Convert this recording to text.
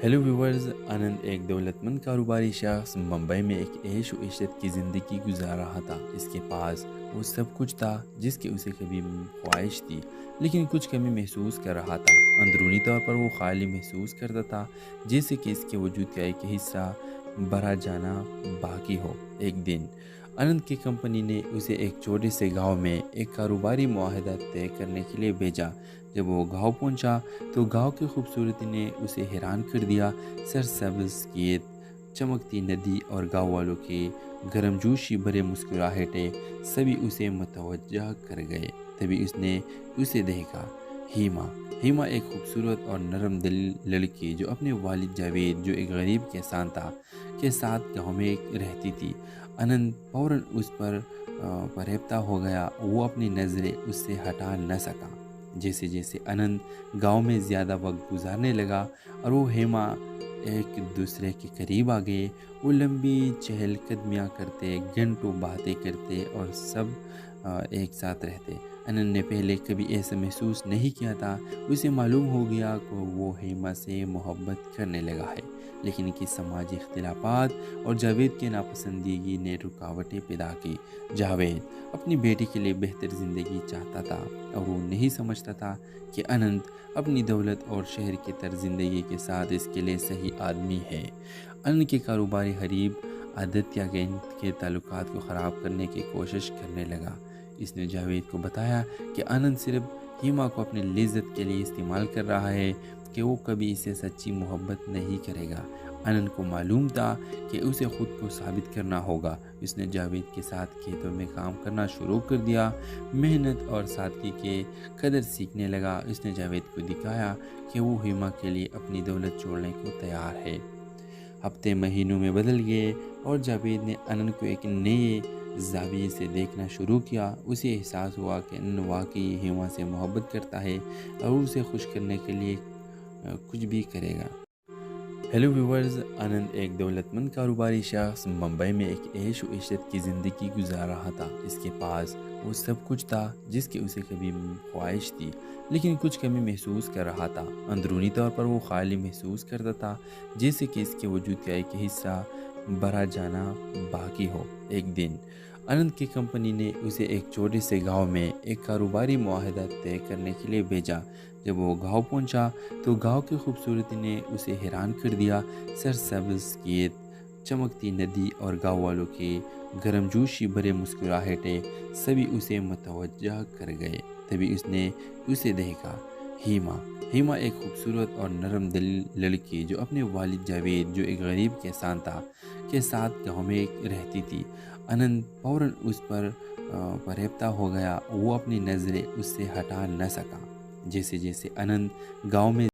Hello viewers. आनंद एक दौलतमंद कारोबारी शख्स मुंबई में एक ऐश व इशरत की ज़िंदगी गुजार रहा था। इसके पास वो सब कुछ था जिसकी उसे कभी ख्वाहिश थी, लेकिन कुछ कमी महसूस कर रहा था। अंदरूनी तौर पर वो खाली महसूस करता था, जैसे कि इसके वजूद का एक हिस्सा भरा जाना बाकी हो। एक दिन आनंद की कंपनी ने उसे एक छोटे से गांव में एक कारोबारी मुआहदा तय करने के लिए भेजा। जब वो गांव पहुंचा तो गांव की खूबसूरती ने उसे हैरान कर दिया। सरसब्ज खेत, चमकती नदी और गांव वालों के गर्मजोशी भरे मुस्कुराहटें सभी उसे मुतवज्जा कर गए। तभी उसने उसे देखा। हीमा हीमा एक खूबसूरत और नरम दिल लड़की जो अपने वालिद जावेद, जो एक गरीब किसान था, के साथ गांव में रहती थी। आनंद फौरन उस पर फरेबता हो गया। वो अपनी नज़रें उससे हटा न सका। जैसे जैसे आनंद गांव में ज़्यादा वक्त गुजारने लगा और वो हेमा एक दूसरे के करीब आ गए। वो लंबी चहलकदमियाँ करते, घंटों बातें करते और सब एक साथ रहते। आनंद ने पहले कभी ऐसा महसूस नहीं किया था। उसे मालूम हो गया कि वो हेमा से मोहब्बत करने लगा है, लेकिन कि समाजी इख्तिलाफात और जावेद की नापसंदगी ने रुकावटें पैदा की। जावेद अपनी बेटी के लिए बेहतर ज़िंदगी चाहता था और वो नहीं समझता था कि आनंद अपनी दौलत और शहर की तर्ज ज़िंदगी के साथ इसके लिए सही आदमी है। आनंद के कारोबारी हरीब आदित्य के ताल्लुकात को ख़राब करने की कोशिश करने लगा। इसने जावेद को बताया कि आनंद सिर्फ हीमा को अपनी लिज्जत के लिए इस्तेमाल कर रहा है, कि वो कभी इसे सच्ची मोहब्बत नहीं करेगा। आनंद को मालूम था कि उसे खुद को साबित करना होगा। उसने जावेद के साथ खेतों में काम करना शुरू कर दिया। मेहनत और सादगी के कदर सीखने लगा। उसने जावेद को दिखाया कि वो हीमा के लिए अपनी दौलत छोड़ने को तैयार है। हफ्ते महीनों में बदल गए और जावेद ने आनंद को एक नए ज़ाविये से देखना शुरू किया। उसे एहसास हुआ कि आनंद वाकई हीमा से मोहब्बत करता है और उसे खुश करने के लिए कुछ भी करेगा। Hello viewers. आनंद एक दौलतमंद कारोबारी शख्स मुंबई में एक ऐश व इशरत की ज़िंदगी गुजार रहा था। इसके पास वो सब कुछ था जिसकी उसे कभी ख्वाहिश थी, लेकिन कुछ कमी महसूस कर रहा था। अंदरूनी तौर पर वो खाली महसूस करता था, जैसे कि इसके वजूद का एक हिस्सा भरा जाना बाकी हो। एक दिन आनंद की कंपनी ने उसे एक छोटे से गांव में एक कारोबारी मुआहदा तय करने के लिए भेजा। जब वो गांव पहुंचा तो गांव की खूबसूरती ने उसे हैरान कर दिया। सरसब्ज खेत, चमकती नदी और गांव वालों के गर्मजोशी भरे मुस्कुराहटें सभी उसे मुतवज्जा कर गए। तभी उसने उसे देखा। हीमा एक खूबसूरत और नरम दिल लड़की जो अपने वालिद जावेद, जो एक गरीब किसान था, के साथ गांव में रहती थी। आनंद फौरन उस पर फरेबता हो गया। वो अपनी नज़रें उससे हटा न सका। जैसे जैसे आनंद गांव में